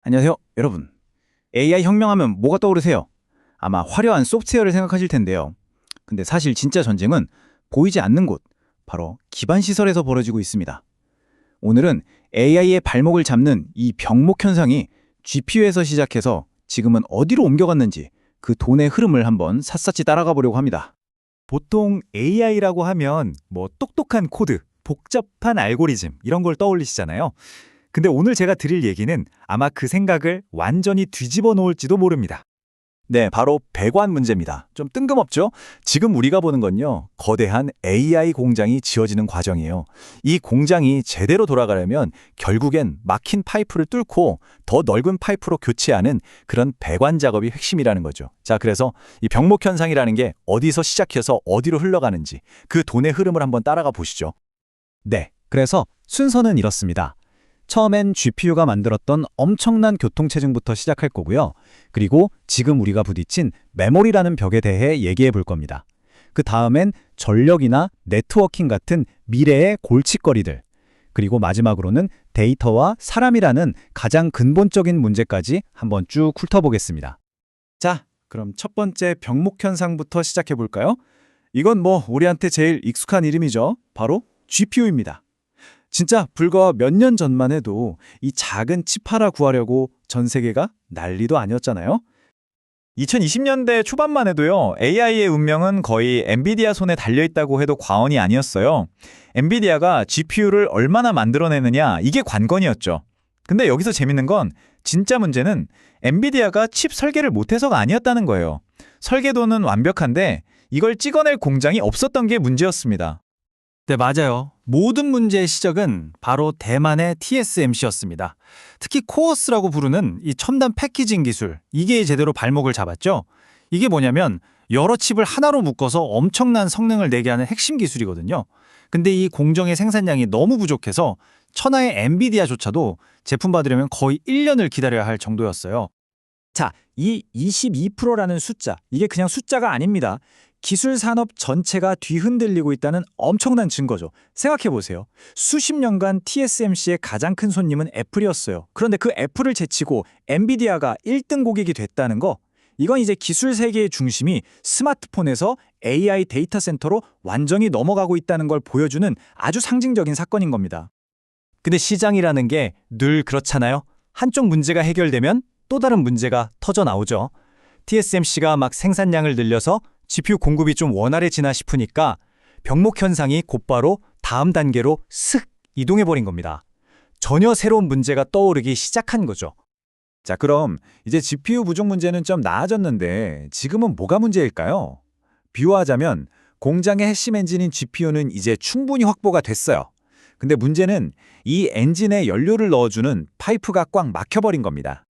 안녕하세요, 여러분. AI 혁명하면 뭐가 떠오르세요? 아마 화려한 소프트웨어를 생각하실 텐데요. 근데 사실 진짜 전쟁은 보이지 않는 곳, 바로 기반 시설에서 벌어지고 있습니다. 오늘은 AI의 발목을 잡는 이 병목 현상이 GPU에서 시작해서 지금은 어디로 옮겨갔는지 그 돈의 흐름을 한번 샅샅이 따라가 보려고 합니다. 보통 AI라고 하면 똑똑한 코드, 복잡한 알고리즘 이런 걸 떠올리시잖아요. 근데 오늘 제가 드릴 얘기는 아마 그 생각을 완전히 뒤집어 놓을지도 모릅니다. 네, 바로 배관 문제입니다. 좀 뜬금없죠? 지금 우리가 보는 건요, 거대한 AI 공장이 지어지는 과정이에요. 이 공장이 제대로 돌아가려면 결국엔 막힌 파이프를 뚫고 더 넓은 파이프로 교체하는 그런 배관 작업이 핵심이라는 거죠. 자, 그래서 이 병목 현상이라는 게 어디서 시작해서 어디로 흘러가는지 그 돈의 흐름을 한번 따라가 보시죠. 네, 그래서 순서는 이렇습니다. 처음엔 GPU가 만들었던 엄청난 교통체증부터 시작할 거고요. 그리고 지금 우리가 부딪힌 메모리라는 벽에 대해 얘기해 볼 겁니다. 그 다음엔 전력이나 네트워킹 같은 미래의 골칫거리들. 그리고 마지막으로는 데이터와 사람이라는 가장 근본적인 문제까지 한번 쭉 훑어보겠습니다. 자, 그럼 첫 번째 병목 현상부터 시작해 볼까요? 이건 우리한테 제일 익숙한 이름이죠. 바로 GPU입니다. 진짜 불과 몇 년 전만 해도 이 작은 칩 하나 구하려고 전 세계가 난리도 아니었잖아요. 2020년대 초반만 해도요, AI의 운명은 거의 엔비디아 손에 달려있다고 해도 과언이 아니었어요. 엔비디아가 GPU를 얼마나 만들어내느냐, 이게 관건이었죠. 근데 여기서 재밌는 건 진짜 문제는 엔비디아가 칩 설계를 못해서가 아니었다는 거예요. 설계도는 완벽한데 이걸 찍어낼 공장이 없었던 게 문제였습니다. 네, 맞아요. 모든 문제의 시작은 바로 대만의 TSMC였습니다. 특히 코어스라고 부르는 이 첨단 패키징 기술, 이게 제대로 발목을 잡았죠. 이게 뭐냐면 여러 칩을 하나로 묶어서 엄청난 성능을 내게 하는 핵심 기술이거든요. 근데 이 공정의 생산량이 너무 부족해서 천하의 엔비디아조차도 제품 받으려면 거의 1년을 기다려야 할 정도였어요. 자, 이 22%라는 숫자, 이게 그냥 숫자가 아닙니다. 기술 산업 전체가 뒤흔들리고 있다는 엄청난 증거죠. 생각해보세요. 수십 년간 TSMC의 가장 큰 손님은 애플이었어요. 그런데 그 애플을 제치고 엔비디아가 1등 고객이 됐다는 거, 이건 이제 기술 세계의 중심이 스마트폰에서 AI 데이터 센터로 완전히 넘어가고 있다는 걸 보여주는 아주 상징적인 사건인 겁니다. 근데 시장이라는 게 늘 그렇잖아요. 한쪽 문제가 해결되면 또 다른 문제가 터져 나오죠. TSMC가 막 생산량을 늘려서 GPU 공급이 좀 원활해지나 싶으니까 병목 현상이 곧바로 다음 단계로 슥 이동해버린 겁니다. 전혀 새로운 문제가 떠오르기 시작한 거죠. 자, 그럼 이제 GPU 부족 문제는 좀 나아졌는데 지금은 뭐가 문제일까요? 비유하자면 공장의 핵심 엔진인 GPU는 이제 충분히 확보가 됐어요. 근데 문제는 이 엔진에 연료를 넣어주는 파이프가 꽉 막혀버린 겁니다.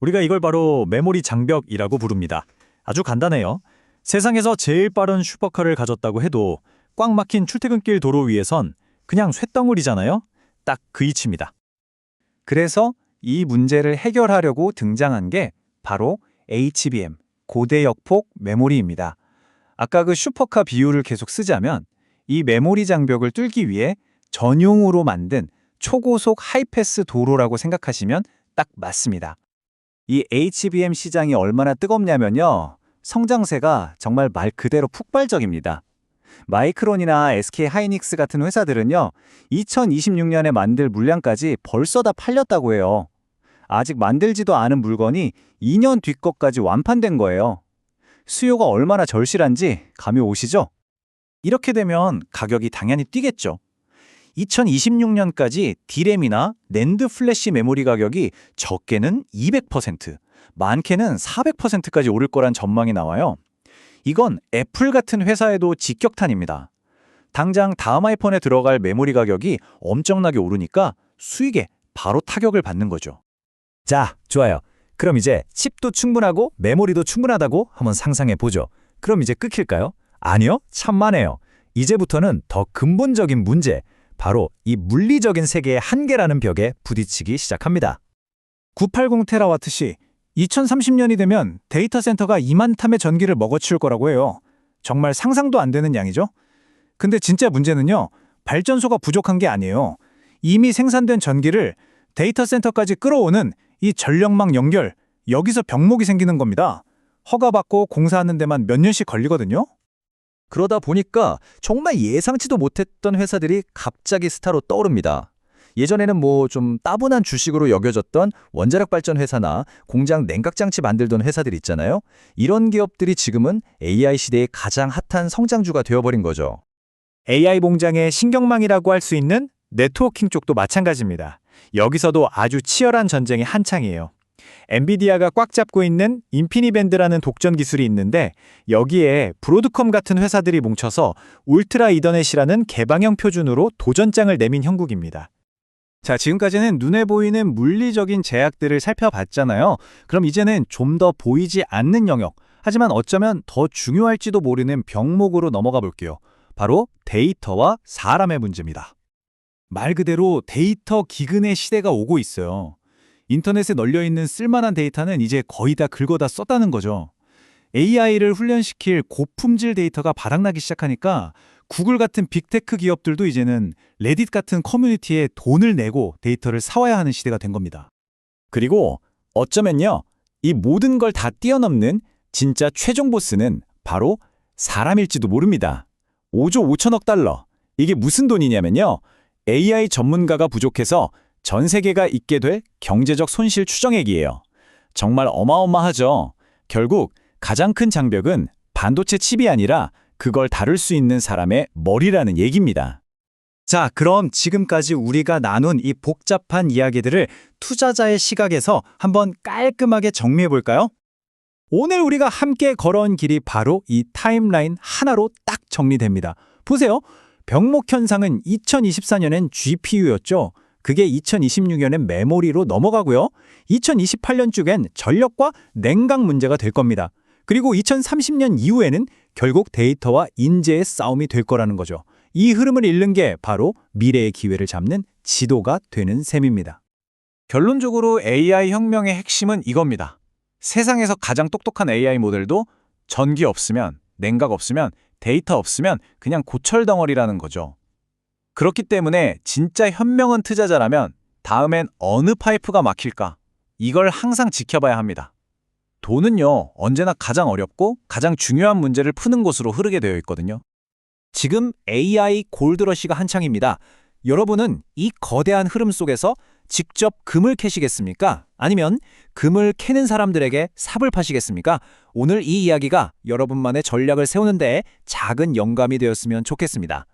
우리가 이걸 바로 메모리 장벽이라고 부릅니다. 아주 간단해요. 세상에서 제일 빠른 슈퍼카를 가졌다고 해도 꽉 막힌 출퇴근길 도로 위에선 그냥 쇳덩어리잖아요. 딱 그 이치입니다. 그래서 이 문제를 해결하려고 등장한 게 바로 HBM, 고대역폭 메모리입니다. 아까 그 슈퍼카 비유를 계속 쓰자면 이 메모리 장벽을 뚫기 위해 전용으로 만든 초고속 하이패스 도로라고 생각하시면 딱 맞습니다. 이 HBM 시장이 얼마나 뜨겁냐면요, 성장세가 정말 말 그대로 폭발적입니다. 마이크론이나 SK 하이닉스 같은 회사들은요, 2026년에 만들 물량까지 벌써 다 팔렸다고 해요. 아직 만들지도 않은 물건이 2년 뒤 것까지 완판된 거예요. 수요가 얼마나 절실한지 감이 오시죠? 이렇게 되면 가격이 당연히 뛰겠죠. 2026년까지 D램이나 낸드 플래시 메모리 가격이 적게는 200%, 많게는 400%까지 오를 거란 전망이 나와요. 이건 애플 같은 회사에도 직격탄입니다. 당장 다음 아이폰에 들어갈 메모리 가격이 엄청나게 오르니까 수익에 바로 타격을 받는 거죠. 자, 좋아요. 그럼 이제 칩도 충분하고 메모리도 충분하다고 한번 상상해 보죠. 그럼 이제 끊길까요? 아니요, 참만해요. 이제부터는 더 근본적인 문제, 바로 이 물리적인 세계의 한계라는 벽에 부딪히기 시작합니다. 980테라와트시, 2030년이 되면 데이터 센터가 2만 탐의 전기를 먹어치울 거라고 해요. 정말 상상도 안 되는 양이죠? 근데 진짜 문제는요, 발전소가 부족한 게 아니에요. 이미 생산된 전기를 데이터 센터까지 끌어오는 이 전력망 연결, 여기서 병목이 생기는 겁니다. 허가받고 공사하는 데만 몇 년씩 걸리거든요. 그러다 보니까 정말 예상치도 못했던 회사들이 갑자기 스타로 떠오릅니다. 예전에는 뭐 좀 따분한 주식으로 여겨졌던 원자력 발전 회사나 공장 냉각장치 만들던 회사들 있잖아요. 이런 기업들이 지금은 AI 시대의 가장 핫한 성장주가 되어버린 거죠. AI 공장의 신경망이라고 할 수 있는 네트워킹 쪽도 마찬가지입니다. 여기서도 아주 치열한 전쟁이 한창이에요. 엔비디아가 꽉 잡고 있는 인피니밴드라는 독전 기술이 있는데 여기에 브로드컴 같은 회사들이 뭉쳐서 울트라 이더넷이라는 개방형 표준으로 도전장을 내민 형국입니다. 자, 지금까지는 눈에 보이는 물리적인 제약들을 살펴봤잖아요. 그럼 이제는 좀 더 보이지 않는 영역, 하지만 어쩌면 더 중요할지도 모르는 병목으로 넘어가 볼게요. 바로 데이터와 사람의 문제입니다. 말 그대로 데이터 기근의 시대가 오고 있어요. 인터넷에 널려있는 쓸만한 데이터는 이제 거의 다 긁어다 썼다는 거죠. AI를 훈련시킬 고품질 데이터가 바닥나기 시작하니까 구글 같은 빅테크 기업들도 이제는 레딧 같은 커뮤니티에 돈을 내고 데이터를 사와야 하는 시대가 된 겁니다. 그리고 어쩌면요, 이 모든 걸 다 뛰어넘는 진짜 최종 보스는 바로 사람일지도 모릅니다. 5조 5천억 달러. 이게 무슨 돈이냐면요, AI 전문가가 부족해서 전 세계가 잊게 될 경제적 손실 추정액이에요. 정말 어마어마하죠. 결국 가장 큰 장벽은 반도체 칩이 아니라 그걸 다룰 수 있는 사람의 머리라는 얘기입니다. 자, 그럼 지금까지 우리가 나눈 이 복잡한 이야기들을 투자자의 시각에서 한번 깔끔하게 정리해 볼까요? 오늘 우리가 함께 걸어온 길이 바로 이 타임라인 하나로 딱 정리됩니다. 보세요. 병목 현상은 2024년엔 GPU였죠. 그게 2026년엔 메모리로 넘어가고요. 2028년 쪽엔 전력과 냉각 문제가 될 겁니다. 그리고 2030년 이후에는 결국 데이터와 인재의 싸움이 될 거라는 거죠. 이 흐름을 읽는 게 바로 미래의 기회를 잡는 지도가 되는 셈입니다. 결론적으로 AI 혁명의 핵심은 이겁니다. 세상에서 가장 똑똑한 AI 모델도 전기 없으면, 냉각 없으면, 데이터 없으면 그냥 고철덩어리라는 거죠. 그렇기 때문에 진짜 현명한 투자자라면 다음엔 어느 파이프가 막힐까? 이걸 항상 지켜봐야 합니다. 돈은요, 언제나 가장 어렵고 가장 중요한 문제를 푸는 곳으로 흐르게 되어 있거든요. 지금 AI 골드러시가 한창입니다. 여러분은 이 거대한 흐름 속에서 직접 금을 캐시겠습니까? 아니면 금을 캐는 사람들에게 삽을 파시겠습니까? 오늘 이 이야기가 여러분만의 전략을 세우는 데 작은 영감이 되었으면 좋겠습니다.